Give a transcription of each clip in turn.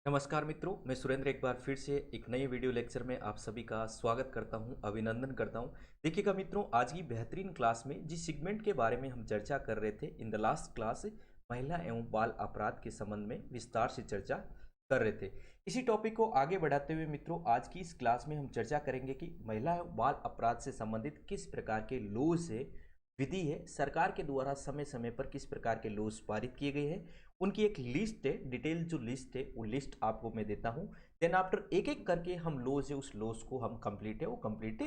नमस्कार मित्रों, मैं सुरेंद्र एक बार फिर से एक नए वीडियो लेक्चर में आप सभी का स्वागत करता हूं, अभिनंदन करता हूं। देखिएगा मित्रों, आज की बेहतरीन क्लास में जिस सेगमेंट के बारे में हम चर्चा कर रहे थे इन द लास्ट क्लास, महिला एवं बाल अपराध के संबंध में विस्तार से चर्चा कर रहे थे। इसी टॉपिक को आगे बढ़ाते हुए मित्रों, आज की इस क्लास में हम चर्चा करेंगे कि महिला एवं बाल अपराध से संबंधित किस प्रकार के लॉज है, विधि है, सरकार के द्वारा समय समय पर किस प्रकार के लॉज पारित किए गए हैं, उनकी एक लिस्ट है, डिटेल जो लिस्ट है वो लिस्ट आपको मैं देता हूं। देन आफ्टर एक एक करके हम लॉज है उस लॉज को हम कंप्लीट है वो कंप्लीट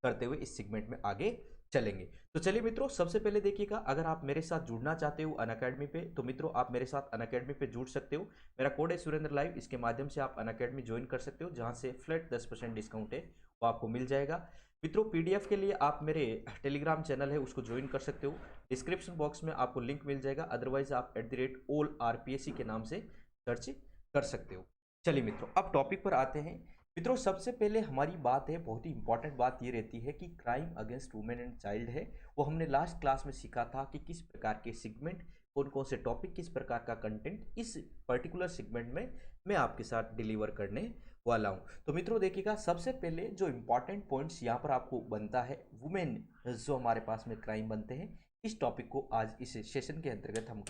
करते हुए इस सेगमेंट में आगे चलेंगे। तो चलिए मित्रों, सबसे पहले देखिएगा, अगर आप मेरे साथ जुड़ना चाहते हो अनअकैडमी पे तो मित्रों आप मेरे साथ अनअकैडमी पे जुड़ सकते हो। मेरा कोड है सुरेंद्र लाइव, इसके माध्यम से आप अनअकैडमी ज्वाइन कर सकते हो, जहां से फ्लैट 10% डिस्काउंट है वो आपको मिल जाएगा। मित्रों पीडीएफ के लिए आप मेरे टेलीग्राम चैनल है उसको ज्वाइन कर सकते हो, डिस्क्रिप्शन बॉक्स में आपको लिंक मिल जाएगा। अदरवाइज आप @allrpsc के नाम से सर्च कर सकते हो। चलिए मित्रों, अब टॉपिक पर आते हैं। मित्रों सबसे पहले हमारी बात है, बहुत ही इंपॉर्टेंट बात ये रहती है कि crime against women and child है, वो हमने लास्ट क्लास में सीखा था कि किस प्रकार के सेगमेंट, कौन कौन से टॉपिक, किस प्रकार का कंटेंट इस पर्टिकुलर सेगमेंट में मैं आपके साथ डिलीवर करने वाला हूं। तो मित्रों देखिएगा, सबसे पहले जो इंपॉर्टेंट पॉइंट्स यहाँ पर आपको बनता है, वुमेन जो हमारे पास में क्राइम बनते हैं, इस टॉपिक को आज इस सेशन के अंतर्गत हम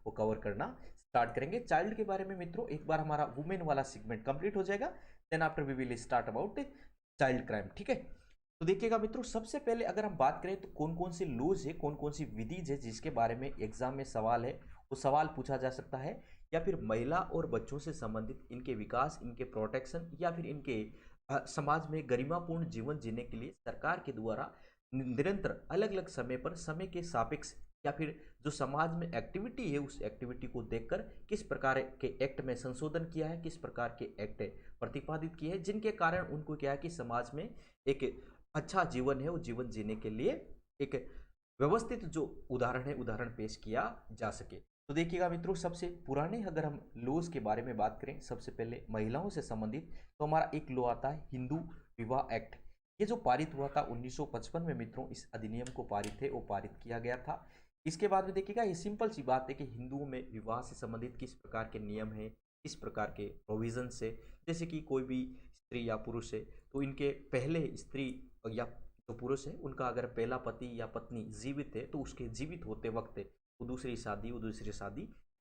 वो कवर करना स्टार्ट करेंगे। चाइल्ड के बारे में मित्रों एक बार हमारा वुमेन वाला सेगमेंट कंप्लीट हो जाएगा, then after we will start about child crime. ठीक है, तो देखिएगा मित्रों, सबसे पहले अगर हम बात करें तो कौन कौन से लॉज है, कौन कौन सी विधिज है जिसके बारे में एग्जाम में सवाल है, वो सवाल पूछा जा सकता है, या फिर महिला और बच्चों से संबंधित इनके विकास, इनके प्रोटेक्शन, या फिर इनके समाज में गरिमापूर्ण जीवन जीने के लिए सरकार के द्वारा निरंतर अलग अलग समय पर समय के सापेक्ष, या फिर जो समाज में एक्टिविटी है उस एक्टिविटी को देखकर किस प्रकार के एक्ट में संशोधन किया है, किस प्रकार के एक्ट प्रतिपादित किए हैं, जिनके कारण उनको क्या है कि समाज में एक अच्छा जीवन है वो जीवन जीने के लिए एक व्यवस्थित जो उदाहरण है उदाहरण पेश किया जा सके। तो देखिएगा मित्रों, सबसे पुराने अगर हम लॉज के बारे में बात करें, सबसे पहले महिलाओं से संबंधित तो हमारा एक लॉ आता है हिंदू विवाह एक्ट। ये जो पारित हुआ था 1955 में मित्रों, इस अधिनियम को पारित है वो पारित किया गया था। इसके बाद में देखिएगा, ये सिंपल सी बात है कि हिंदुओं में विवाह से संबंधित किस प्रकार के नियम है, किस प्रकार के प्रोविजन से, जैसे कि कोई भी स्त्री या पुरुष है तो इनके पहले स्त्री या जो पुरुष है उनका अगर पहला पति या पत्नी जीवित है तो उसके जीवित होते वक्त वो दूसरी शादी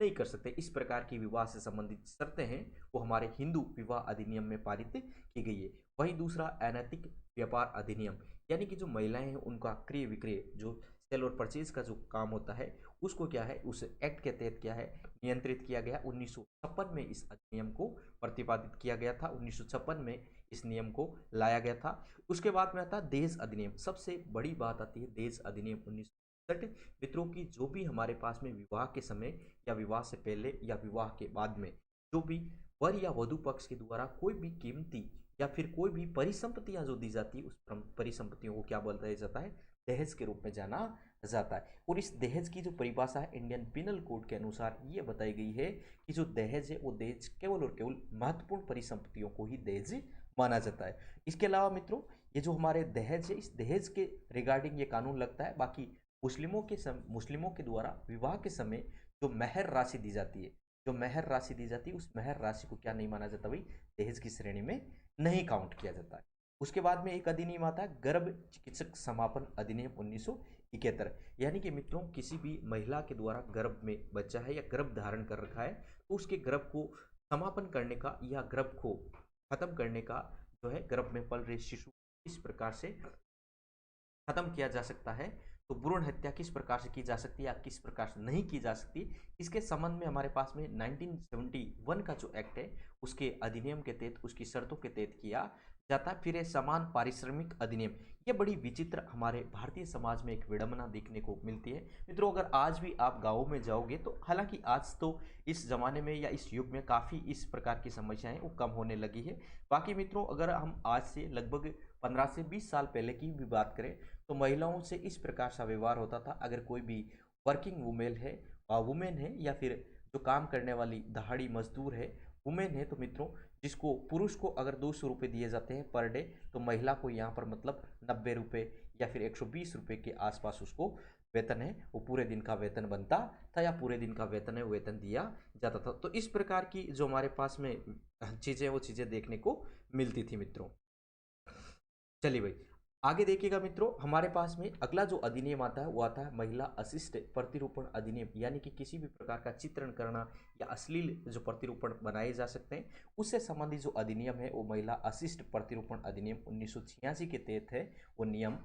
नहीं कर सकते। इस प्रकार की विवाह से संबंधित शर्तें हैं वो हमारे हिंदू विवाह अधिनियम में पारित की गई है। वहीं दूसरा अनैतिक व्यापार अधिनियम, यानी कि जो महिलाएं हैं उनका क्रय विक्रय, जो सेल और परचेज का जो काम होता है उसको क्या है उस एक्ट के तहत क्या है नियंत्रित किया गया। 1956 में इस अधिनियम को प्रतिपादित किया गया था, 1956 में इस नियम को लाया गया था। उसके बाद में आता है दहेज अधिनियम। सबसे बड़ी बात आती है दहेज अधिनियम 1960 मित्रों की, जो भी हमारे पास में विवाह के समय या विवाह से पहले या विवाह के बाद में जो भी वर या वधु पक्ष के द्वारा कोई भी कीमती या फिर कोई भी परिसंपत्तियां जो दी जाती है उस परिसंपत्तियों को क्या बोलता जाता है, दहेज के रूप में जाना जाता है। और इस दहेज की जो परिभाषा है इंडियन पिनल कोड के अनुसार ये बताई गई है कि जो दहेज है वो दहेज केवल और केवल महत्वपूर्ण परिसंपत्तियों को ही दहेज माना जाता है। इसके अलावा मित्रों ये जो हमारे दहेज है, इस दहेज के रिगार्डिंग ये कानून लगता है। बाकी मुस्लिमों के द्वारा विवाह के समय जो मेहर राशि दी जाती है, उस मेहर राशि को क्या नहीं माना जाता भाई, दहेज की श्रेणी में नहीं काउंट किया जाता है। उसके बाद में एक अधिनियम आता है गर्भ चिकित्सक समापन अधिनियम 1971, यानी कि मित्रों किसी भी महिला के द्वारा गर्भ में बच्चा है या गर्भ धारण कर रखा है तो उसके गर्भ को समापन करने का या गर्भ को खत्म करने का जो है, गर्भ में पल रहे शिशु इस प्रकार से खत्म किया जा सकता है। तो भ्रूण हत्या किस प्रकार से की जा सकती है या किस प्रकार से नहीं की जा सकती, इसके संबंध में हमारे पास में 1971 का जो एक्ट है उसके अधिनियम के तहत, उसकी शर्तों के तहत किया जाता है। फिर समान पारिश्रमिक अधिनियम, ये बड़ी विचित्र हमारे भारतीय समाज में एक विडंबना देखने को मिलती है मित्रों। अगर आज भी आप गाँव में जाओगे तो हालांकि आज तो इस जमाने में या इस युग में काफ़ी इस प्रकार की समस्याएं वो कम होने लगी है। बाकी मित्रों अगर हम आज से लगभग 15 से 20 साल पहले की भी बात करें तो महिलाओं से इस प्रकार सा व्यवहार होता था। अगर कोई भी वर्किंग वुमेन है या फिर जो काम करने वाली दहाड़ी मजदूर है वुमेन है तो मित्रों, जिसको पुरुष को अगर 200 रुपये दिए जाते हैं पर डे, तो महिला को यहाँ पर मतलब 90 रुपये या फिर 120 रुपये के आसपास उसको वेतन है वो पूरे दिन का वेतन बनता था या पूरे दिन का वेतन है वो वेतन दिया जाता था। तो इस प्रकार की जो हमारे पास में चीज़ें वो चीज़ें देखने को मिलती थी मित्रों। चलिए भाई आगे देखिएगा मित्रों, हमारे पास में अगला जो अधिनियम आता है वो आता है महिला अशिष्ट प्रतिरूपण अधिनियम, यानी कि किसी भी प्रकार का चित्रण करना या अश्लील जो प्रतिरूपण बनाए जा सकते हैं उससे संबंधित जो अधिनियम है वो महिला अशिष्ट प्रतिरूपण अधिनियम 1986 के तहत है वो नियम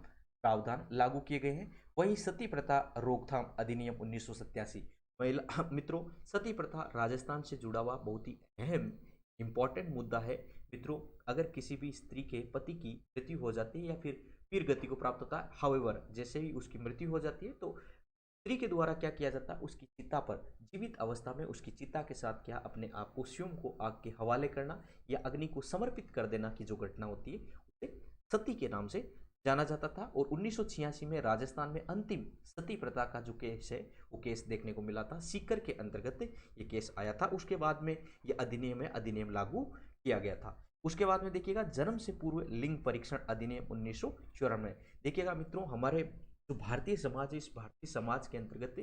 प्रावधान लागू किए गए हैं। वहीं सती प्रथा रोकथाम अधिनियम 1987, महिला मित्रों सती प्रथा राजस्थान से जुड़ा हुआ बहुत ही अहम इंपॉर्टेंट मुद्दा है मित्रों। अगर किसी भी स्त्री के पति की मृत्यु हो जाती है या फिर वीर गति को प्राप्त होता है, हाउएवर जैसे ही उसकी मृत्यु हो जाती है तो स्त्री के द्वारा क्या किया जाता है, उसकी चिता पर जीवित अवस्था में उसकी चिता के साथ क्या अपने आप को स्वयं को आग के हवाले करना या अग्नि को समर्पित कर देना की जो घटना होती है उसे सती के नाम से जाना जाता था। और 1986 में राजस्थान में अंतिम सती प्रथा का जो केस है वो केस देखने को मिला था, सीकर के अंतर्गत ये केस आया था। उसके बाद में ये अधिनियम है अधिनियम लागू किया गया था। उसके बाद में देखिएगा जन्म से पूर्व लिंग परीक्षण अधिनियम 1994। देखिएगा मित्रों हमारे जो भारतीय समाज है इस भारतीय समाज के अंतर्गत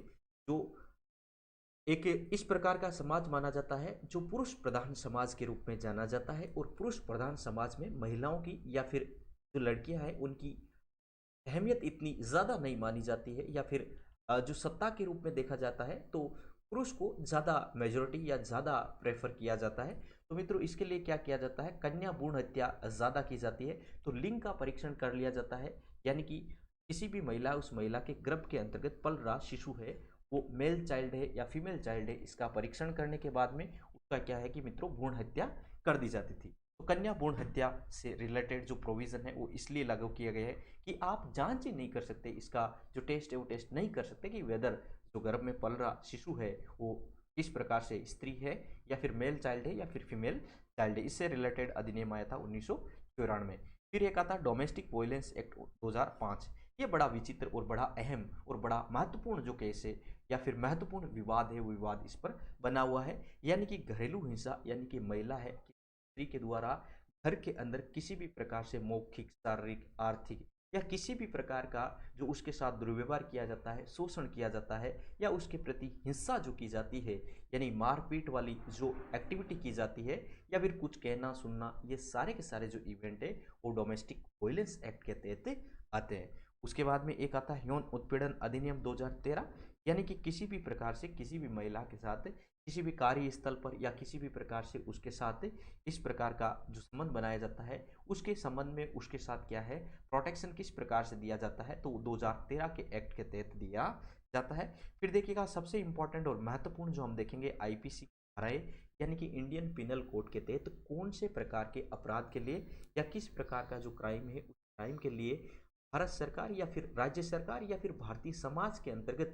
जो एक इस प्रकार का समाज माना जाता है जो पुरुष प्रधान समाज के रूप में जाना जाता है। और पुरुष प्रधान समाज में महिलाओं की या फिर जो लड़कियां हैं उनकी अहमियत इतनी ज़्यादा नहीं मानी जाती है या फिर जो सत्ता के रूप में देखा जाता है तो पुरुष को ज़्यादा मेजोरिटी या ज़्यादा प्रेफर किया जाता है। तो मित्रों इसके लिए क्या किया जाता है, कन्या भ्रूण हत्या ज़्यादा की जाती है। तो लिंग का परीक्षण कर लिया जाता है, यानी कि किसी भी महिला उस महिला के गर्भ के अंतर्गत पल रहा शिशु है वो मेल चाइल्ड है या फीमेल चाइल्ड है, इसका परीक्षण करने के बाद में उसका क्या है कि मित्रों भ्रूण हत्या कर दी जाती थी। तो कन्या भ्रूण हत्या से रिलेटेड जो प्रोविज़न है वो इसलिए लागू किया गया है कि आप जांच ही नहीं कर सकते, इसका जो टेस्ट है वो टेस्ट नहीं कर सकते कि वेदर जो गर्भ में पल रहा शिशु है वो किस प्रकार से स्त्री है या फिर मेल चाइल्ड है या फिर फीमेल चाइल्ड है। इससे रिलेटेड अधिनियम आया था 1994। फिर एक आता डोमेस्टिक वायलेंस एक्ट 2005। ये बड़ा विचित्र और बड़ा अहम और बड़ा महत्वपूर्ण जो केस है या फिर महत्वपूर्ण विवाद है वो विवाद इस पर बना हुआ है, यानी कि घरेलू हिंसा, यानी कि महिला है कि स्त्री के द्वारा घर के अंदर किसी भी प्रकार से मौखिक शारीरिक आर्थिक या किसी भी प्रकार का जो उसके साथ दुर्व्यवहार किया जाता है, शोषण किया जाता है या उसके प्रति हिंसा जो की जाती है, यानी मारपीट वाली जो एक्टिविटी की जाती है या फिर कुछ कहना सुनना, ये सारे के सारे जो इवेंट है वो डोमेस्टिक वायलेंस एक्ट के तहत आते हैं। उसके बाद में एक आता है यौन उत्पीड़न अधिनियम 2013, यानी कि किसी भी प्रकार से किसी भी महिला के साथ किसी भी कार्यस्थल पर या किसी भी प्रकार से उसके साथ इस प्रकार का जो संबंध बनाया जाता है उसके संबंध में उसके साथ क्या है प्रोटेक्शन किस प्रकार से दिया जाता है, तो 2013 के एक्ट के तहत दिया जाता है। फिर देखिएगा सबसे इंपॉर्टेंट और महत्वपूर्ण जो हम देखेंगे आईपीसी धाराएं, यानी कि इंडियन पिनल कोड के तहत कौन से प्रकार के अपराध के लिए या किस प्रकार का जो क्राइम है उस क्राइम के लिए भारत सरकार या फिर राज्य सरकार या फिर भारतीय समाज के अंतर्गत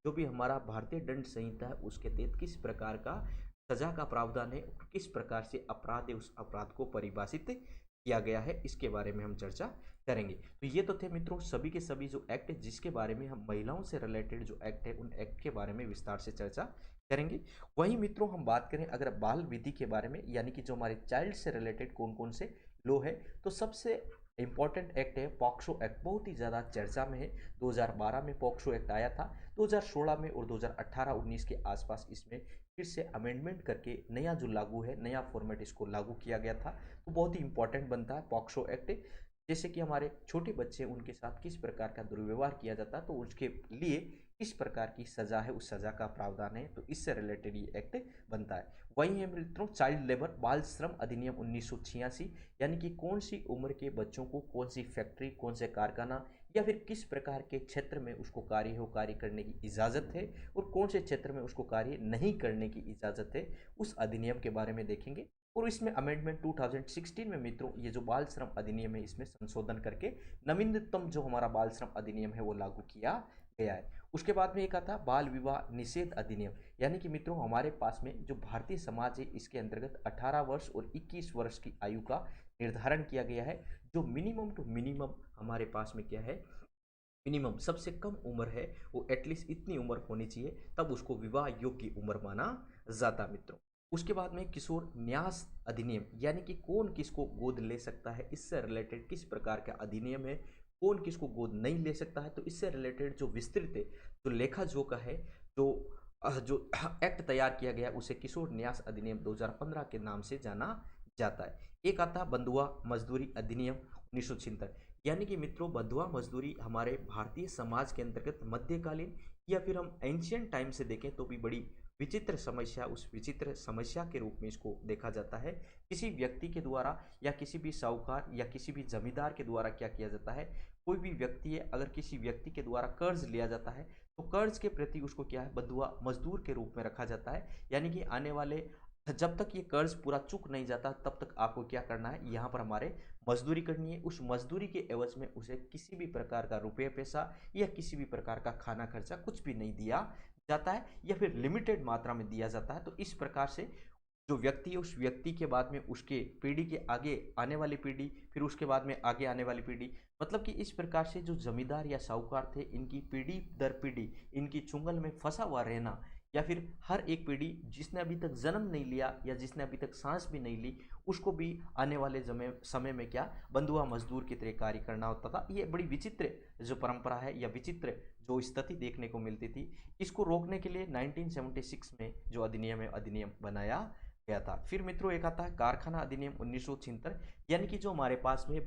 जो भी हमारा भारतीय दंड संहिता है उसके तहत किस प्रकार का सजा का प्रावधान है, किस प्रकार से अपराध है उस अपराध को परिभाषित किया गया है, इसके बारे में हम चर्चा करेंगे। तो ये तो थे मित्रों सभी के सभी जो एक्ट है जिसके बारे में हम महिलाओं से रिलेटेड जो एक्ट है उन एक्ट के बारे में विस्तार से चर्चा करेंगे। वहीं मित्रों हम बात करें अगर बाल विधि के बारे में, यानी कि जो हमारे चाइल्ड से रिलेटेड कौन कौन से लॉ है, तो सबसे इंपॉर्टेंट एक्ट है पॉक्सो एक्ट, बहुत ही ज़्यादा चर्चा में है। 2012 में पॉक्सो एक्ट आया था, 2016 में और 2018-19 के आसपास इसमें फिर से अमेंडमेंट करके नया जो लागू है नया फॉर्मेट इसको लागू किया गया था। तो बहुत ही इंपॉर्टेंट बनता है पॉक्सो एक्ट, जैसे कि हमारे छोटे बच्चे उनके साथ किस प्रकार का दुर्व्यवहार किया जाता है तो उसके लिए किस प्रकार की सजा है उस सजा का प्रावधान है, तो इससे रिलेटेड ये एक्ट बनता है। वहीं है मित्रों चाइल्ड लेबर बाल श्रम अधिनियम 1986, यानी कि कौन सी उम्र के बच्चों को कौन सी फैक्ट्री कौन से कारखाना या फिर किस प्रकार के क्षेत्र में उसको कार्य करने की इजाज़त है और कौन से क्षेत्र में उसको कार्य नहीं करने की इजाज़त है, उस अधिनियम के बारे में देखेंगे। और इसमें अमेंडमेंट 2016 में मित्रों ये जो बाल श्रम अधिनियम है इसमें संशोधन करके नवीनतम जो हमारा बाल श्रम अधिनियम है वो लागू किया गया है। उसके बाद में एक आता है बाल विवाह निषेध अधिनियम, यानी कि मित्रों हमारे पास में जो भारतीय समाज है इसके अंतर्गत 18 वर्ष और 21 वर्ष की आयु का निर्धारण किया गया है। जो मिनिमम टू मिनिमम हमारे पास में क्या है, मिनिमम सबसे कम उम्र है वो एटलीस्ट इतनी उम्र होनी चाहिए तब उसको विवाह योग्य उम्र माना जाता मित्रों। उसके बाद में किशोर न्यास अधिनियम, यानी कि कौन किसको गोद ले सकता है, इससे रिलेटेड किस प्रकार का अधिनियम है कौन किसको गोद नहीं ले सकता है। तो इससे रिलेटेड जो विस्तृत जो लेखा जोखा है, जो एक्ट तैयार किया गया उसे किशोर न्यास अधिनियम 2015 के नाम से जाना जाता है। एक आता बंधुआ मजदूरी अधिनियम 1976, यानी कि मित्रों बंधुआ मजदूरी हमारे भारतीय समाज के अंतर्गत मध्यकालीन या फिर हम एंशियंट टाइम से देखें तो भी बड़ी विचित्र समस्या, उस विचित्र समस्या के रूप में इसको देखा जाता है। किसी व्यक्ति के द्वारा या किसी भी साहूकार या किसी भी जमींदार के द्वारा क्या किया जाता है, कोई भी व्यक्ति है अगर किसी व्यक्ति के द्वारा कर्ज लिया जाता है तो कर्ज के प्रति उसको क्या है, बंधुआ मजदूर के रूप में रखा जाता है। यानी कि आने वाले जब तक ये कर्ज पूरा चुक नहीं जाता तब तक आपको क्या करना है, यहाँ पर हमारे मजदूरी करनी है। उस मजदूरी के एवज में उसे किसी भी प्रकार का रुपये पैसा या किसी भी प्रकार का खाना खर्चा कुछ भी नहीं दिया जाता है या फिर लिमिटेड मात्रा में दिया जाता है। तो इस प्रकार से जो व्यक्ति है उस व्यक्ति के बाद में उसके पीढ़ी के आगे आने वाली पीढ़ी, फिर उसके बाद में आगे आने वाली पीढ़ी, मतलब कि इस प्रकार से जो जमींदार या साहूकार थे इनकी पीढ़ी दर पीढ़ी इनकी चुंगल में फंसा हुआ रहना, या फिर हर एक पीढ़ी जिसने अभी तक जन्म नहीं लिया या जिसने अभी तक सांस भी नहीं ली उसको भी आने वाले समय में क्या बंधुआ मजदूर की तरह कार्य करना होता था। ये बड़ी विचित्र जो परंपरा है या विचित्र जो स्थिति देखने को मिलती थी, इसको रोकने के लिए 1976 में जो अधिनियम है अधिनियम बनाया गया था। फिर मित्रों एक आता है कारखाना अधिनियम 1976, यानी कि जो हमारे पास में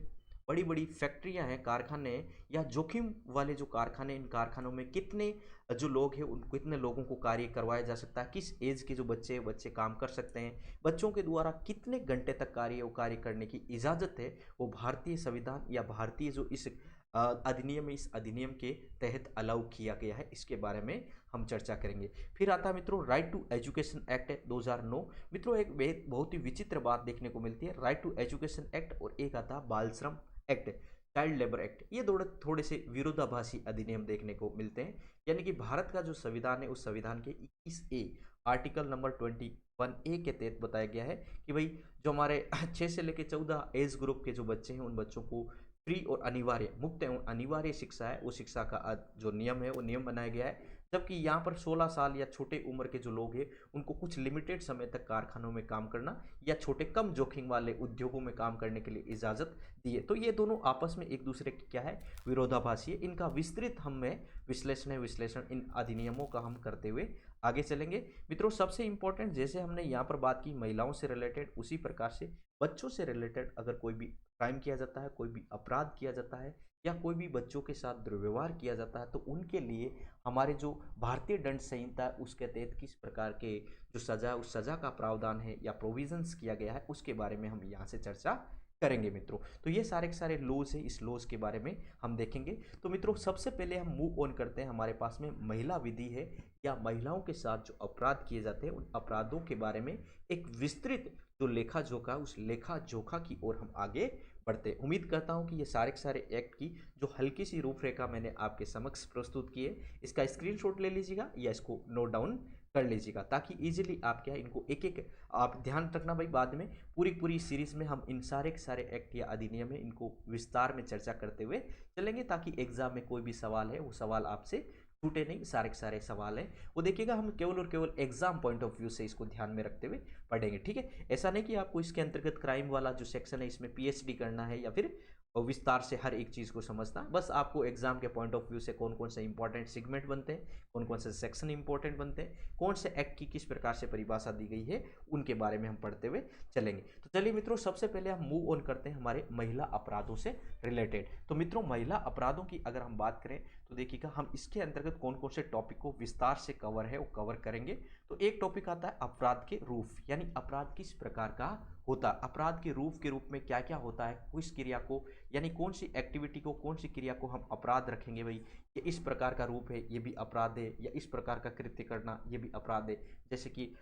बड़ी बड़ी फैक्ट्रियां हैं, कारखाने या जोखिम वाले जो कारखाने, इन कारखानों में कितने जो लोग हैं उन कितने लोगों को कार्य करवाया जा सकता है, किस एज के जो बच्चे काम कर सकते हैं, बच्चों के द्वारा कितने घंटे तक कार्य करने की इजाज़त है, वो भारतीय संविधान या भारतीय जो इस अधिनियम इस अधिनियम के तहत अलाउ किया गया है, इसके बारे में हम चर्चा करेंगे। फिर आता है मित्रों राइट टू एजुकेशन एक्ट 2009। मित्रों एक बहुत ही विचित्र बात देखने को मिलती है, राइट टू एजुकेशन एक्ट और एक आता है बाल श्रम एक्ट, चाइल्ड लेबर एक्ट। ये थोड़े से विरोधाभासी अधिनियम देखने को मिलते हैं। यानी कि भारत का जो संविधान है उस संविधान के 21A आर्टिकल नंबर 21A के तहत बताया गया है कि भाई जो हमारे 6 से लेकर 14 एज ग्रुप के जो बच्चे हैं उन बच्चों को फ्री और अनिवार्य मुक्त एवं अनिवार्य शिक्षा है, वो शिक्षा का जो नियम है वो नियम बनाया गया है। जबकि यहाँ पर 16 साल या छोटे उम्र के जो लोग हैं उनको कुछ लिमिटेड समय तक कारखानों में काम करना या छोटे कम जोखिम वाले उद्योगों में काम करने के लिए इजाज़त दी है। तो ये दोनों आपस में एक दूसरे के क्या है, विरोधाभासी है। इनका विस्तृत हमें विश्लेषण इन अधिनियमों का हम करते हुए आगे चलेंगे। मित्रों सबसे इंपॉर्टेंट, जैसे हमने यहाँ पर बात की महिलाओं से रिलेटेड, उसी प्रकार से बच्चों से रिलेटेड अगर कोई भी क्राइम किया जाता है, कोई भी अपराध किया जाता है या कोई भी बच्चों के साथ दुर्व्यवहार किया जाता है तो उनके लिए हमारे जो भारतीय दंड संहिता है उसके तहत किस प्रकार के जो सजा, उस सजा का प्रावधान है या प्रोविजंस किया गया है उसके बारे में हम यहाँ से चर्चा करेंगे मित्रों। तो ये सारे के सारे लॉज हैं, इस लॉज के बारे में हम देखेंगे। तो मित्रों सबसे पहले हम मूव ऑन करते हैं, हमारे पास में महिला विधि है या महिलाओं के साथ जो अपराध किए जाते हैं उन अपराधों के बारे में एक विस्तृत जो लेखा जोखा, उस लेखा जोखा की ओर हम आगे बढ़ते हैं। उम्मीद करता हूं कि ये सारे के सारे एक्ट की जो हल्की सी रूपरेखा मैंने आपके समक्ष प्रस्तुत की है, इसका स्क्रीनशॉट ले लीजिएगा या इसको नोट डाउन कर लीजिएगा ताकि इजीली आप क्या इनको एक एक आप ध्यान रखना भाई, बाद में पूरी सीरीज में हम इन सारे के सारे एक्ट या अधिनियम है इनको विस्तार में चर्चा करते हुए चलेंगे ताकि एग्जाम में कोई भी सवाल है वो सवाल आपसे छूटे नहीं। सारे के सारे सवाल हैं वो देखिएगा, हम केवल और केवल एग्जाम पॉइंट ऑफ व्यू से इसको ध्यान में रखते हुए पढ़ेंगे, ठीक है। ऐसा नहीं कि आपको इसके अंतर्गत क्राइम वाला जो सेक्शन है इसमें पीएचडी करना है या फिर विस्तार से हर एक चीज़ को समझना, बस आपको एग्जाम के पॉइंट ऑफ व्यू से कौन कौन से इंपॉर्टेंट सेगमेंट बनते हैं, कौन कौन से सेक्शन इंपॉर्टेंट बनते हैं, कौन से एक्ट की किस प्रकार से परिभाषा दी गई है उनके बारे में हम पढ़ते हुए चलेंगे। तो चलिए मित्रों सबसे पहले हम मूव ऑन करते हैं हमारे महिला अपराधों से रिलेटेड। तो मित्रों महिला अपराधों की अगर हम बात करें तो देखिएगा हम इसके अंतर्गत कौन कौन से टॉपिक को विस्तार से कवर है वो कवर करेंगे। तो एक टॉपिक आता है अपराध के रूप, यानी अपराध किस प्रकार का होता है, अपराध के रूप में क्या क्या होता है, किस क्रिया को यानी कौन सी एक्टिविटी को, कौन सी क्रिया को हम अपराध रखेंगे भाई, ये इस प्रकार का रूप है ये भी अपराध है, या इस प्रकार का कृत्य करना ये भी अपराध है। जैसे कि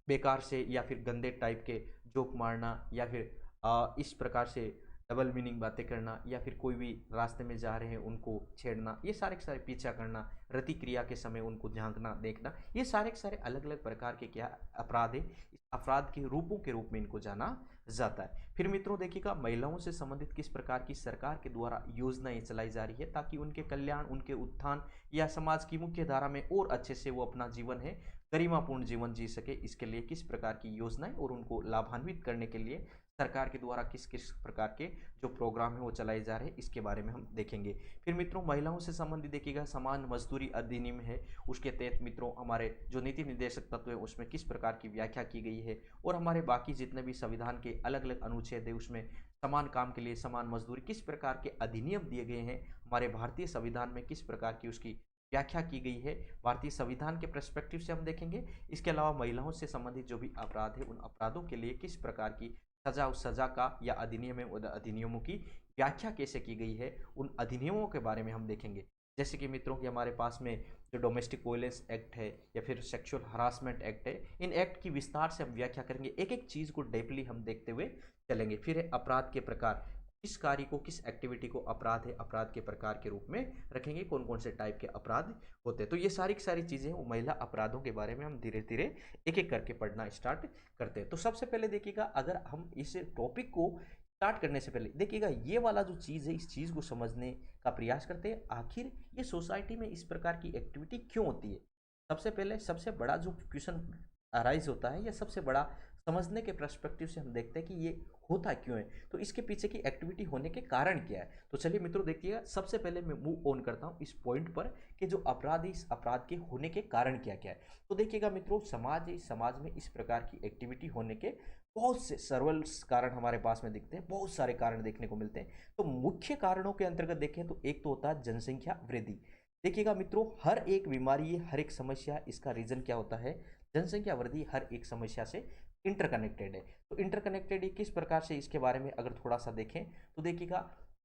बेकार से या फिर गंदे टाइप के जोक मारना या फिर इस प्रकार से डबल मीनिंग बातें करना या फिर कोई भी रास्ते में जा रहे हैं उनको छेड़ना, ये सारे के सारे पीछा करना, रति क्रिया के समय उनको झांकना देखना, ये सारे के सारे अलग अलग प्रकार के क्या अपराध है, इस अपराध के रूपों के रूप में इनको जाना जाता है। फिर मित्रों देखिएगा महिलाओं से संबंधित किस प्रकार की सरकार के द्वारा योजनाएं चलाई जा रही है ताकि उनके कल्याण, उनके उत्थान या समाज की मुख्य धारा में और अच्छे से वो अपना जीवन है गरिमापूर्ण जीवन जी सके, इसके लिए किस प्रकार की योजनाएं और उनको लाभान्वित करने के लिए सरकार के द्वारा किस किस प्रकार के जो प्रोग्राम है वो चलाए जा रहे हैं, इसके बारे में हम देखेंगे। फिर मित्रों महिलाओं से संबंधित देखिएगा समान मजदूरी अधिनियम है, उसके तहत मित्रों हमारे जो नीति निर्देशक तत्व है उसमें किस प्रकार की व्याख्या की गई है, और हमारे बाकी जितने भी संविधान के अलग अलग अनुच्छेद है उसमें समान काम के लिए समान मजदूरी किस प्रकार के अधिनियम दिए गए हैं, हमारे भारतीय संविधान में किस प्रकार की उसकी व्याख्या की गई है, भारतीय संविधान के पर्सपेक्टिव से हम देखेंगे। इसके अलावा महिलाओं से संबंधित जो भी अपराध है उन अपराधों के लिए किस प्रकार की सजा, उस सजा का या अधिनियम है अधिनियमों की व्याख्या कैसे की गई है, उन अधिनियमों के बारे में हम देखेंगे। जैसे कि मित्रों की हमारे पास में जो डोमेस्टिक वायलेंस एक्ट है या फिर सेक्सुअल हरासमेंट एक्ट है, इन एक्ट की विस्तार से हम व्याख्या करेंगे, एक एक चीज को डीपली हम देखते हुए चलेंगे। फिर है अपराध के प्रकार, किस कार्य को किस एक्टिविटी को अपराध है, अपराध के प्रकार के रूप में रखेंगे, कौन कौन से टाइप के अपराध होते हैं। तो ये सारी की सारी चीजें वो महिला अपराधों के बारे में हम धीरे धीरे एक एक करके पढ़ना स्टार्ट करते हैं। तो सबसे पहले देखिएगा, अगर हम इस टॉपिक को स्टार्ट करने से पहले देखिएगा ये वाला जो चीज़ है इस चीज़ को समझने का प्रयास करते हैं, आखिर ये सोसाइटी में इस प्रकार की एक्टिविटी क्यों होती है। सबसे पहले सबसे बड़ा जो क्वेश्चन अराइज होता है या सबसे बड़ा समझने के पर्सपेक्टिव से हम देखते हैं कि ये होता क्यों है, तो इसके पीछे की एक्टिविटी होने के कारण क्या है। तो चलिए मित्रों देखिएगा, सबसे पहले मैं मूव ऑन करता हूँ इस पॉइंट पर कि जो अपराध है इस अपराध के होने के कारण क्या क्या है। तो देखिएगा मित्रों, समाज है, इस समाज में इस प्रकार की एक्टिविटी होने के बहुत से सर्वल कारण हमारे पास में दिखते हैं, बहुत सारे कारण देखने को मिलते हैं। तो मुख्य कारणों के अंतर्गत देखें तो एक तो होता है जनसंख्या वृद्धि। देखिएगा मित्रों, हर एक बीमारी है, हर एक समस्या, इसका रीजन क्या होता है, जनसंख्या वृद्धि हर एक समस्या से इंटरकनेक्टेड है। तो इंटरकनेक्टेड है किस प्रकार से, इसके बारे में अगर थोड़ा सा देखें तो देखिएगा,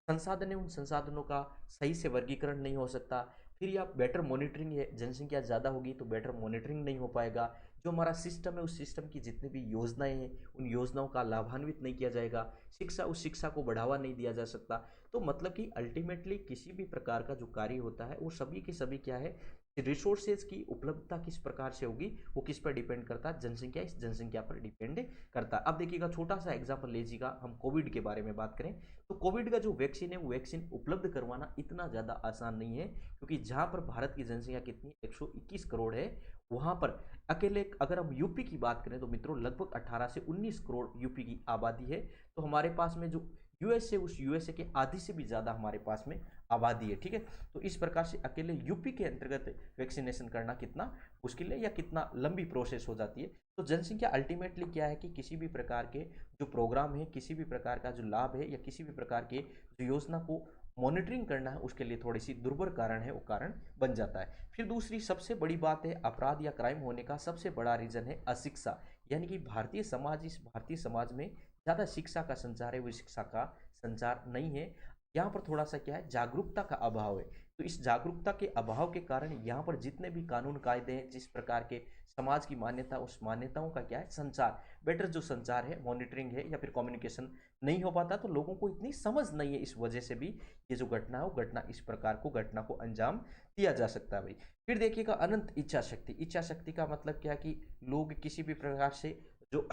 संसाधन है, उन संसाधनों का सही से वर्गीकरण नहीं हो सकता। फिर या बेटर मॉनिटरिंग है, जनसंख्या ज़्यादा होगी तो बेटर मॉनिटरिंग नहीं हो पाएगा। जो हमारा सिस्टम है उस सिस्टम की जितनी भी योजनाएं हैं उन योजनाओं का लाभान्वित नहीं किया जाएगा। शिक्षा, उस शिक्षा को बढ़ावा नहीं दिया जा सकता। तो मतलब कि अल्टीमेटली किसी भी प्रकार का जो कार्य होता है वो सभी के सभी क्या है, रिसोर्सेज की उपलब्धता किस प्रकार से होगी वो किस पर डिपेंड करता है, जनसंख्या, इस जनसंख्या पर डिपेंड करता है। अब देखिएगा छोटा सा एग्जांपल लीजिएगा, हम कोविड के बारे में बात करें तो कोविड का जो वैक्सीन है वो वैक्सीन उपलब्ध करवाना इतना ज़्यादा आसान नहीं है, क्योंकि जहाँ पर भारत की जनसंख्या कितनी 121 करोड़ है, वहाँ पर अकेले अगर हम यूपी की बात करें तो मित्रों लगभग 18 से 19 करोड़ यूपी की आबादी है। तो हमारे पास में जो यूएसए, उस यूएसए के आधी से भी ज़्यादा हमारे पास में आबादी है, ठीक है। तो इस प्रकार से अकेले यूपी के अंतर्गत वैक्सीनेशन करना कितना मुश्किल है या कितना लंबी प्रोसेस हो जाती है। तो जनसंख्या अल्टीमेटली क्या है कि किसी भी प्रकार के जो प्रोग्राम है, किसी भी प्रकार का जो लाभ है या किसी भी प्रकार के जो योजना को मॉनिटरिंग करना है उसके लिए थोड़ी सी दुर्भर कारण है, वो कारण बन जाता है। फिर दूसरी सबसे बड़ी बात है, अपराध या क्राइम होने का सबसे बड़ा रीजन है अशिक्षा, यानी कि भारतीय समाज, इस भारतीय समाज में ज़्यादा शिक्षा का संचार है, वो शिक्षा का संचार नहीं है। यहाँ पर थोड़ा सा क्या है, जागरूकता का अभाव है। तो इस जागरूकता के अभाव के कारण यहाँ पर जितने भी कानून कायदे हैं, जिस प्रकार के समाज की मान्यता, उस मान्यताओं का क्या है, संचार, बेटर जो संचार है, मॉनिटरिंग है या फिर कम्युनिकेशन नहीं हो पाता। तो लोगों को इतनी समझ नहीं है, इस वजह से भी ये जो घटना है वो घटना इस प्रकार को घटना को अंजाम दिया जा सकता है भाई। फिर देखिएगा अनंत इच्छा शक्ति। इच्छा शक्ति का मतलब क्या कि लोग किसी भी प्रकार से जो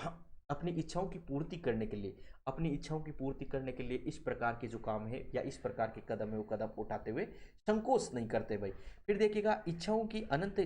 अपनी इच्छाओं की पूर्ति करने के लिए, अपनी इच्छाओं की पूर्ति करने के लिए इस प्रकार के जो काम है या इस प्रकार के कदम है वो कदम उठाते हुए संकोच नहीं करते भाई। फिर देखिएगा इच्छाओं की अनंत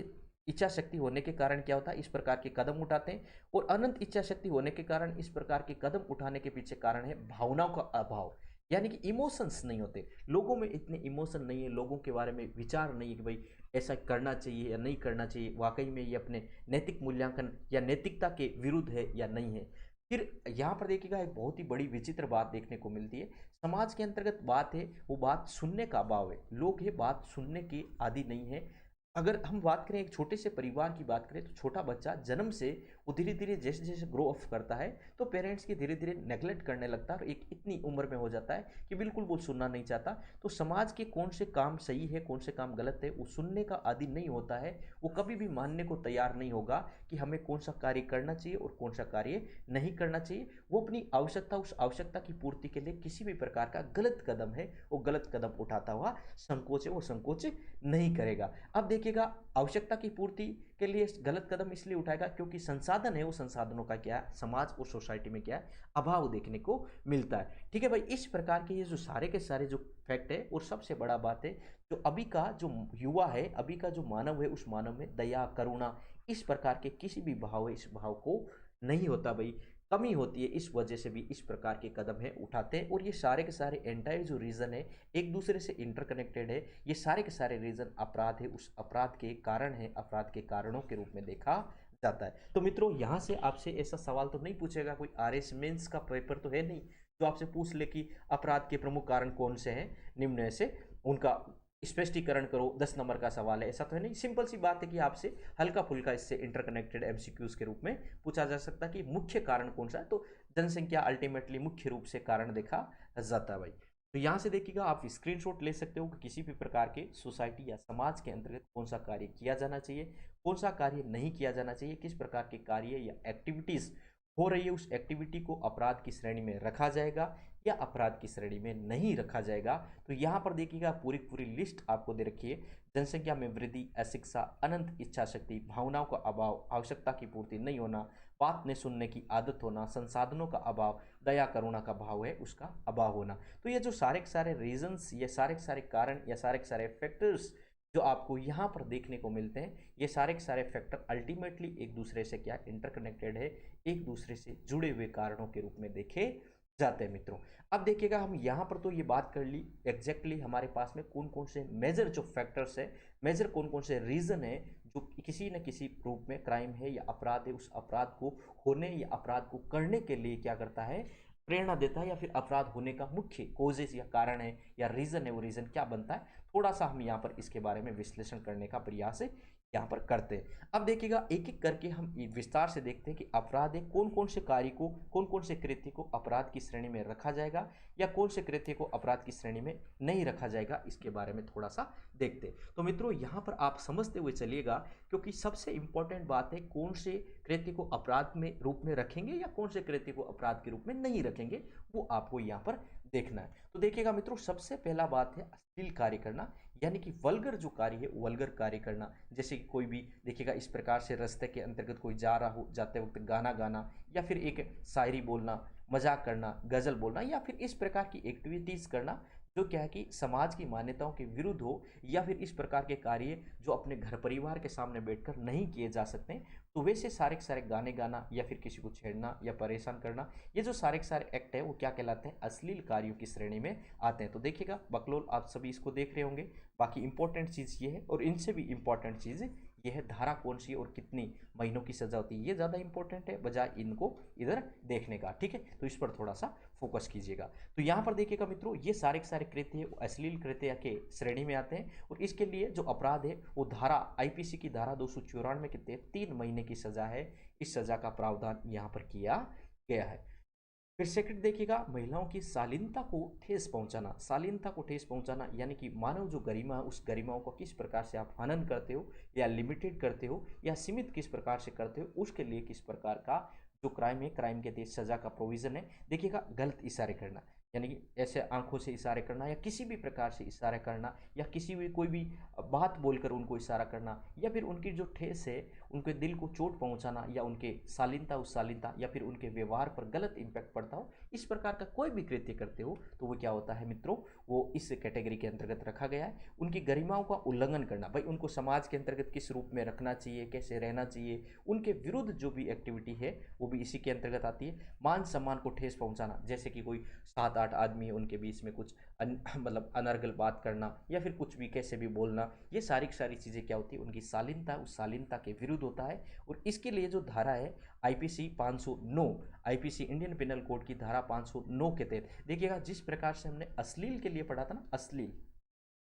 इच्छा शक्ति होने के कारण क्या होता है, इस प्रकार के कदम उठाते हैं। और अनंत इच्छा शक्ति होने के कारण इस प्रकार के कदम उठाने के पीछे कारण है भावनाओं का अभाव, यानी कि इमोशंस नहीं होते लोगों में, इतने इमोशन नहीं है, लोगों के बारे में विचार नहीं है कि भाई ऐसा करना चाहिए या नहीं करना चाहिए, वाकई में ये अपने नैतिक मूल्यांकन या नैतिकता के विरुद्ध है या नहीं है। फिर यहाँ पर देखिएगा एक बहुत ही बड़ी विचित्र बात देखने को मिलती है, समाज के अंतर्गत बात है वो बात सुनने का अभाव है। लोग ये बात सुनने के आदि नहीं है। अगर हम बात करें एक छोटे से परिवार की बात करें तो छोटा बच्चा जन्म से वो धीरे धीरे जैसे जैसे ग्रो अप करता है तो पेरेंट्स की धीरे धीरे नेग्लेक्ट करने लगता है और एक इतनी उम्र में हो जाता है कि बिल्कुल वो सुनना नहीं चाहता। तो समाज के कौन से काम सही है, कौन से काम गलत है, वो सुनने का आदी नहीं होता है। वो कभी भी मानने को तैयार नहीं होगा कि हमें कौन सा कार्य करना चाहिए और कौन सा कार्य नहीं करना चाहिए। वो अपनी आवश्यकता, उस आवश्यकता की पूर्ति के लिए किसी भी प्रकार का गलत कदम है वो गलत कदम उठाता हुआ संकोच है वो संकोच नहीं करेगा। अब देखिएगा आवश्यकता की पूर्ति के लिए गलत कदम इसलिए उठाएगा क्योंकि संसाधन है वो संसाधनों का क्या है, समाज और सोसाइटी में क्या है, अभाव देखने को मिलता है। ठीक है भाई, इस प्रकार के ये जो सारे के सारे जो फैक्ट है, और सबसे बड़ा बात है जो अभी का जो युवा है, अभी का जो मानव है, उस मानव में दया, करुणा, इस प्रकार के किसी भी भाव है, इस भाव को नहीं होता भाई, कमी होती है। इस वजह से भी इस प्रकार के कदम है उठाते हैं। और ये सारे के सारे एंटायर जो रीजन है एक दूसरे से इंटरकनेक्टेड है। ये सारे के सारे रीजन अपराध है, उस अपराध के कारण है, अपराध के कारणों के रूप में देखा जाता है। तो मित्रों, यहाँ से आपसे ऐसा सवाल तो नहीं पूछेगा, कोई आरएस मेंस का पेपर तो है नहीं जो आपसे पूछ ले कि अपराध के प्रमुख कारण कौन से हैं, निम्न में से उनका स्पष्टीकरण करो, 10 नंबर का सवाल है, ऐसा तो है नहीं। सिंपल सी बात है कि आपसे हल्का फुल्का इससे इंटरकनेक्टेड एमसीक्यूज के रूप में पूछा जा सकता है कि मुख्य कारण कौन सा है। तो जनसंख्या अल्टीमेटली मुख्य रूप से कारण देखा जाता है भाई। तो यहाँ से देखिएगा, आप स्क्रीनशॉट ले सकते हो कि किसी भी प्रकार के सोसाइटी या समाज के अंतर्गत कौन सा कार्य किया जाना चाहिए, कौन सा कार्य नहीं किया जाना चाहिए, किस प्रकार के कार्य या एक्टिविटीज हो रही है, उस एक्टिविटी को अपराध की श्रेणी में रखा जाएगा या अपराध की श्रेणी में नहीं रखा जाएगा। तो यहाँ पर देखिएगा पूरी पूरी लिस्ट आपको दे रखी है। जनसंख्या में वृद्धि, अशिक्षा, अनंत इच्छा शक्ति, भावनाओं का अभाव, आवश्यकता की पूर्ति नहीं होना, बात न सुनने की आदत होना, संसाधनों का अभाव, दया करुणा का भाव है उसका अभाव होना। तो ये जो सारे के सारे रीजंस, ये सारे के सारे कारण या सारे के सारे फैक्टर्स जो आपको यहाँ पर देखने को मिलते हैं, ये सारे के सारे फैक्टर अल्टीमेटली एक दूसरे से क्या इंटरकनेक्टेड है, एक दूसरे से जुड़े हुए कारणों के रूप में देखे जाते हैं मित्रों। अब देखिएगा, हम यहाँ पर तो ये बात कर ली एग्जैक्टली हमारे पास में कौन कौन से मेजर जो फैक्टर्स है, मेजर कौन कौन से रीजन है जो किसी न किसी रूप में क्राइम है या अपराध है, उस अपराध को होने या अपराध को करने के लिए क्या करता है, प्रेरणा देता है, या फिर अपराध होने का मुख्य कोजेस या कारण है या रीजन है, वो रीजन क्या बनता है, थोड़ा सा हम यहाँ पर इसके बारे में विश्लेषण करने का प्रयास है यहाँ पर करते हैं। अब देखिएगा, एक एक करके हम विस्तार से देखते हैं कि अपराध है, कौन कौन से कार्य को, कौन कौन से कृत्य को अपराध की श्रेणी में रखा जाएगा या कौन से कृत्य को अपराध की श्रेणी में नहीं रखा जाएगा, इसके बारे में थोड़ा सा देखते हैं। तो मित्रों, यहाँ पर आप समझते हुए चलिएगा, क्योंकि सबसे इंपॉर्टेंट बात है कौन से कृत्य को अपराध में रूप में रखेंगे या कौन से कृत्य को अपराध के रूप में नहीं रखेंगे, वो आपको यहाँ पर देखना है। तो देखिएगा मित्रों, सबसे पहला बात है अश्लील कार्य करना, यानी कि वल्गर जो कार्य है, वल्गर कार्य करना। जैसे कि कोई भी देखिएगा इस प्रकार से रास्ते के अंतर्गत कोई जा रहा हो, जाते वक्त गाना गाना या फिर एक शायरी बोलना, मजाक करना, गजल बोलना या फिर इस प्रकार की एक्टिविटीज़ करना जो क्या है कि समाज की मान्यताओं के विरुद्ध हो, या फिर इस प्रकार के कार्य जो अपने घर परिवार के सामने बैठकर नहीं किए जा सकते। तो वैसे सारे के सारे गाने गाना या फिर किसी को छेड़ना या परेशान करना, ये जो सारे के सारे एक्ट है वो क्या कहलाते हैं, अश्लील कार्यों की श्रेणी में आते हैं। तो देखिएगा बकलोल, आप सभी इसको देख रहे होंगे। बाकी इंपॉर्टेंट चीज़ ये है, और इनसे भी इंपॉर्टेंट चीज़ ये है धारा कौन सी है और कितनी महीनों की सजा होती है, ये ज़्यादा इंपॉर्टेंट है बजाय इनको इधर देखने का। ठीक है, तो इस पर थोड़ा सा फोकस कीजिएगा। तो यहाँ पर देखिएगा मित्रों, ये सारे के सारे कृत्य है अश्लील कृत्य के श्रेणी में आते हैं, और इसके लिए जो अपराध है वो धारा आईपीसी की धारा 294 के तहत 3 महीने की सजा है। इस सजा का प्रावधान यहाँ पर किया गया है। फिर सेकंड देखिएगा, महिलाओं की शालीनता को ठेस पहुंचाना। शालीनता को ठेस पहुंचाना यानी कि मानव जो गरिमा है, उस गरिमाओं को किस प्रकार से आप हनन करते हो या लिमिटेड करते हो या सीमित किस प्रकार से करते हो, उसके लिए किस प्रकार का जो क्राइम है, क्राइम के तहत सजा का प्रोविजन है। देखिएगा, गलत इशारे करना, यानी कि ऐसे आंखों से इशारे करना या किसी भी प्रकार से इशारा करना, या किसी भी कोई भी बात बोलकर उनको इशारा करना, या फिर उनकी जो ठेस है उनके दिल को चोट पहुंचाना, या उनके शालीनता उस शालीनता या फिर उनके व्यवहार पर गलत इम्पैक्ट पड़ता हो, इस प्रकार का कोई भी कृत्य करते हो तो वो क्या होता है मित्रों, वो इस कैटेगरी के अंतर्गत रखा गया है। उनकी गरिमाओं का उल्लंघन करना, भाई उनको समाज के अंतर्गत किस रूप में रखना चाहिए, कैसे रहना चाहिए, उनके विरुद्ध जो भी एक्टिविटी है वो भी इसी के अंतर्गत आती है। मान सम्मान को ठेस पहुंचाना, जैसे कि कोई 7-8 आदमी है, उनके बीच में कुछ मतलब अनर्गल बात करना या फिर कुछ भी कैसे भी बोलना, ये सारी की सारी चीज़ें क्या होती है, उनकी शालीनता उस शालीनता के विरुद्ध होता है। और इसके लिए जो धारा है IPC 509, IPC Indian penal code की धारा 509 के तहत देखिएगा, जिस प्रकार से हमने अश्लील के लिए पढ़ा था ना, अश्लील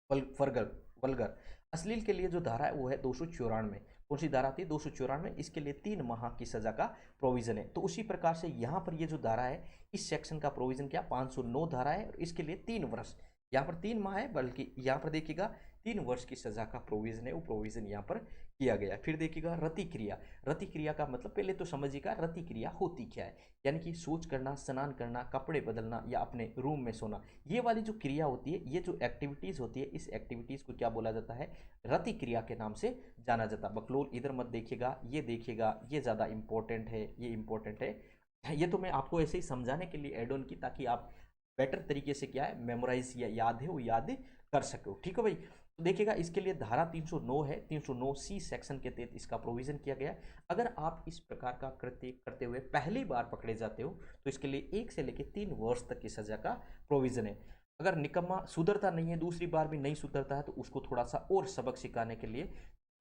वल्गर वल्गर, अश्लील के लिए जो धारा है वो है 294। कौन सी धारा थी, 294। इसके लिए 3 माह की सजा का प्रोविजन है। तो उसी प्रकार से यहाँ पर ये जो धारा है, इस सेक्शन का प्रोविजन क्या 509 धारा है, और इसके लिए 3 वर्ष, यहाँ पर 3 माह है, बल्कि यहाँ पर देखिएगा 3 वर्ष की सजा का प्रोविजन है, वो प्रोविजन यहाँ पर किया गया। फिर देखिएगा रति क्रिया। रति क्रिया का मतलब पहले तो समझिएगा रति क्रिया होती क्या है, यानी कि शौच करना, स्नान करना, कपड़े बदलना या अपने रूम में सोना, ये वाली जो क्रिया होती है, ये जो एक्टिविटीज होती है, इस एक्टिविटीज को क्या बोला जाता है, रति क्रिया के नाम से जाना जाता है। बकलोल इधर मत देखिएगा, ये देखिएगा, ये ज़्यादा इंपॉर्टेंट है, ये इंपॉर्टेंट है। ये तो मैं आपको ऐसे ही समझाने के लिए एड ऑन की, ताकि आप बेटर तरीके से क्या है मेमोराइज या याद है वो याद कर सको। ठीक है भाई। तो देखिएगा इसके लिए धारा 309 है, 309 सी सेक्शन के तहत इसका प्रोविजन किया गया है। अगर आप इस प्रकार का कृत्य करते हुए पहली बार पकड़े जाते हो तो इसके लिए 1 से लेकर 3 वर्ष तक की सजा का प्रोविजन है। अगर निकम्मा सुधरता नहीं है, दूसरी बार भी नहीं सुधरता है, तो उसको थोड़ा सा और सबक सिखाने के लिए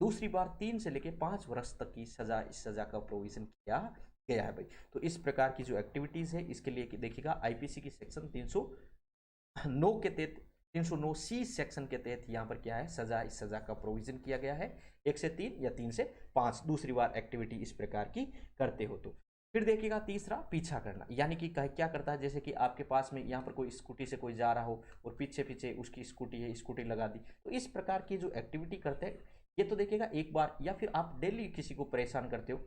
दूसरी बार 3 से लेकर 5 वर्ष तक की सजा, इस सजा का प्रोविजन किया गया है भाई। तो इस प्रकार की जो एक्टिविटीज है इसके लिए देखिएगा आईपीसी की सेक्शन 309 के तहत, 309 सी सेक्शन के तहत यहाँ पर क्या है सजा, इस सजा का प्रोविजन किया गया है 1 से 3 या 3 से 5 दूसरी बार एक्टिविटी इस प्रकार की करते हो तो। फिर देखिएगा तीसरा पीछा करना, यानी कि क्या करता है, जैसे कि आपके पास में यहाँ पर कोई स्कूटी से कोई जा रहा हो और पीछे पीछे उसकी स्कूटी है, स्कूटी लगा दी, तो इस प्रकार की जो एक्टिविटी करते हैं ये तो देखिएगा एक बार, या फिर आप डेली किसी को परेशान करते हो,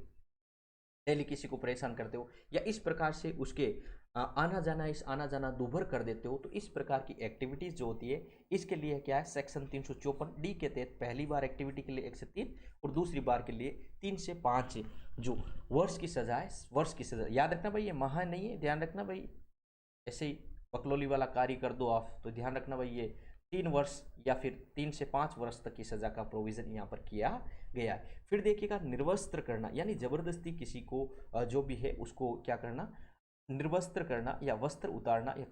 डेली किसी को परेशान करते हो, या इस प्रकार से उसके आना जाना दुभर कर देते हो, तो इस प्रकार की एक्टिविटीज जो होती है इसके लिए क्या है सेक्शन 354 डी के तहत पहली बार एक्टिविटी के लिए 1 से 3 और दूसरी बार के लिए 3 से 5 जो वर्ष की सजा है, वर्ष की सजा याद रखना भाई, ये महा नहीं है, ध्यान रखना भाई। ऐसे ही बकलोली वाला कार्य कर दो आप तो ध्यान रखना भाई, ये 3 वर्ष या फिर 3 से 5 वर्ष तक की सजा का प्रोविजन यहाँ पर किया गया है। फिर देखिएगा निर्वस्त्र करना, यानी जबरदस्ती किसी को जो भी है उसको क्या करना, निर्वस्त्र करना या वस्त्र उतारना या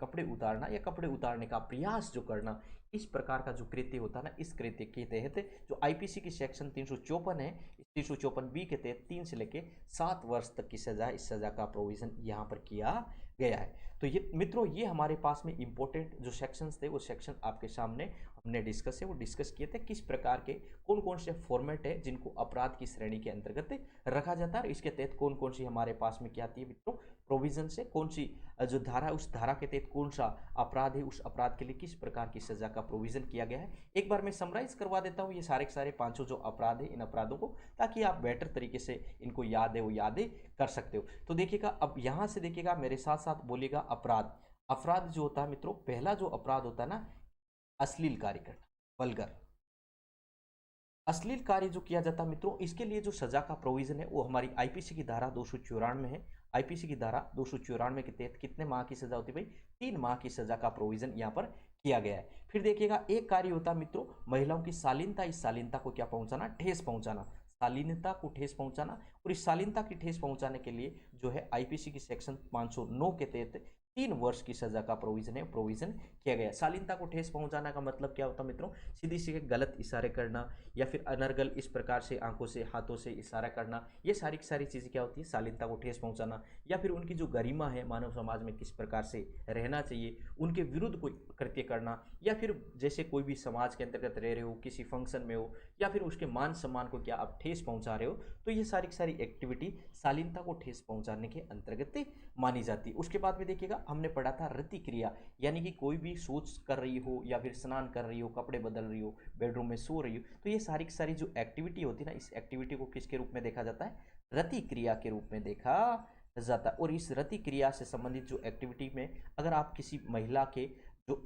कपड़े उतारने का प्रयास जो करना, इस प्रकार का जो कृत्य होता है ना, इस कृत्य के तहत जो आईपीसी की सेक्शन 354 है, 354 बी के तहत 3 से लेकर 7 वर्ष तक की सजा, इस सजा का प्रोविजन यहाँ पर किया गया है। तो ये मित्रों, ये हमारे पास में इंपॉर्टेंट जो सेक्शंस थे वो सेक्शन आपके सामने हमने डिस्कस है, वो डिस्कस किए थे किस प्रकार के कौन कौन से फॉर्मेट है जिनको अपराध की श्रेणी के अंतर्गत रखा जाता है, इसके तहत कौन कौन सी हमारे पास में क्या आती है मित्रों प्रोविजन से, कौन सी जो धारा, उस धारा के तहत कौन सा अपराध है, उस अपराध के लिए किस प्रकार की सजा का प्रोविजन किया गया है। एक बार मैं समराइज करवा देता हूँ ये सारे के सारे 500 जो अपराध है, इन अपराधों को, ताकि आप बेटर तरीके से इनको याद है वो याद कर सकते हो। तो देखिएगा अब यहाँ से देखिएगा मेरे साथ साथ बोलिएगा अपराध। अपराध जो होता है मित्रों, पहला जो अपराध होता है ना, अश्लील कार्य करना, वल्गर अश्लील कार्य जो किया जाता है मित्रों, इसके लिए जो सजा का प्रोविजन है वो हमारी आईपीसी की धारा 294 में है। आईपीसी की धारा 294 के तहत कितने माह की सजा होती है भाई, 3 माह की सजा का प्रोविजन यहाँ पर किया गया है। फिर देखिएगा एक कार्य होता है मित्रों महिलाओं की शालीनता, इस शालीनता को क्या पहुंचाना, ठेस पहुंचाना, शालीनता को ठेस पहुंचाना, और इस शालीनता की ठेस पहुंचाने के लिए जो है आईपीसी की सेक्शन 509 के तहत 3 वर्ष की सजा का प्रोविजन है, प्रोविजन किया गया। शालीनता को ठेस पहुंचाना का मतलब क्या होता है मित्रों, सीधी सीधे गलत इशारे करना या फिर अनर्गल इस प्रकार से आंखों से हाथों से इशारा करना, ये सारी की सारी चीजें क्या होती है, शालीनता को ठेस पहुंचाना। या फिर उनकी जो गरिमा है, मानव समाज में किस प्रकार से रहना चाहिए, उनके विरुद्ध कोई कृत्य करना, या फिर जैसे कोई भी समाज के अंतर्गत रह रहे हो, किसी फंक्शन में हो, या फिर उसके मान सम्मान को क्या आप ठेस पहुंचा रहे हो, तो ये सारी की सारी एक्टिविटी शालीनता को ठेस पहुंचाने के अंतर्गत मानी जाती है। उसके बाद में देखिएगा हमने पढ़ा था रति क्रिया, यानी कि कोई भी शौच कर रही हो या फिर स्नान कर रही हो, कपड़े बदल रही हो, बेडरूम में सो रही हो, तो ये सारी की सारी जो एक्टिविटी होती है ना, इस एक्टिविटी को किसके रूप में देखा जाता है, रति क्रिया के रूप में देखा जाता है। और इस रति क्रिया से संबंधित जो एक्टिविटी में अगर आप किसी महिला के जो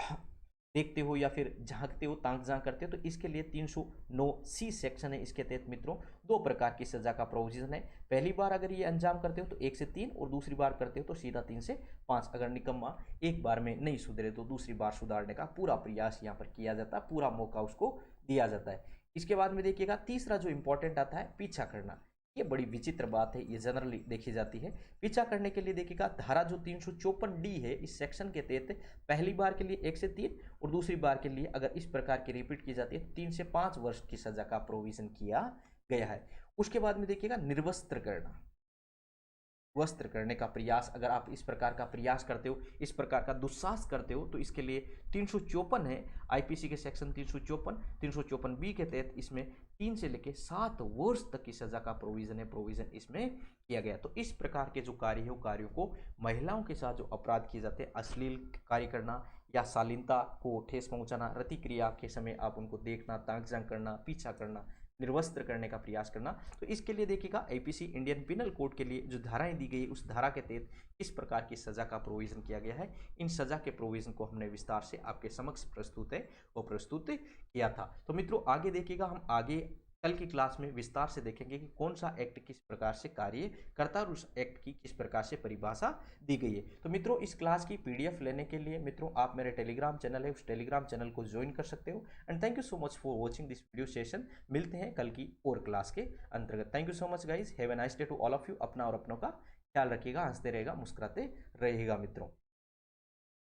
देखते हो या फिर झांकते हो, ताक झांक करते हो, तो इसके लिए 309 सी सेक्शन है, इसके तहत मित्रों 2 प्रकार की सजा का प्रोविजन है। पहली बार अगर ये अंजाम करते हो तो 1 से 3 और दूसरी बार करते हो तो सीधा 3 से 5। अगर निकम्मा एक बार में नहीं सुधरे तो दूसरी बार सुधारने का पूरा प्रयास यहाँ पर किया जाता है, पूरा मौका उसको दिया जाता है। इसके बाद में देखिएगा तीसरा जो इंपॉर्टेंट आता है पीछा करना। ये बड़ी विचित्र बात है, ये जनरली देखी जाती है। पीछा करने के लिए देखिएगा धारा जो 354 डी है, इस सेक्शन के तहत पहली बार के लिए 1 से 3 और दूसरी बार के लिए अगर इस प्रकार की रिपीट की जाती है तो 3 से 5 वर्ष की सजा का प्रोविजन किया गया है। उसके बाद में देखिएगा निर्वस्त्र करना, वस्त्र करने का प्रयास, अगर आप इस प्रकार का प्रयास करते हो, इस प्रकार का दुस्साहस करते हो, तो इसके लिए 354 है आईपीसी के सेक्शन 354 बी के तहत इसमें 3 से लेकर 7 वर्ष तक की सजा का प्रोविजन है, प्रोविजन इसमें किया गया। तो इस प्रकार के जो कार्य है वो कार्यों को महिलाओं के साथ जो अपराध किए जाते हैं, अश्लील कार्य करना या शालीनता को ठेस पहुंचाना, रति क्रिया के समय आप उनको देखना, ताक झांक करना, पीछा करना, निर्वस्त्र करने का प्रयास करना। तो इसके लिए देखिएगा आईपीसी इंडियन पिनल कोड के लिए जो धाराएं दी गई उस धारा के तहत किस प्रकार की सजा का प्रोविजन किया गया है, इन सजा के प्रोविजन को हमने विस्तार से आपके समक्ष प्रस्तुत किया था। तो मित्रों आगे देखिएगा, हम आगे कल की क्लास में विस्तार से देखेंगे कि कौन सा एक्ट किस प्रकार से कार्य करता है और उस एक्ट की किस प्रकार से परिभाषा दी गई है। तो मित्रों इस क्लास की पीडीएफ लेने के लिए मित्रों आप मेरे टेलीग्राम चैनल है उस टेलीग्राम चैनल को ज्वाइन कर सकते हो। And thank you so much for watching this video session. मिलते हैं कल की और क्लास के अंतर्गत। Thank you so much guys, have a nice day to all of you. अपना और अपनों का ख्याल रखिएगा, हंसते रहेगा, मुस्कुराते रहिएगा मित्रों।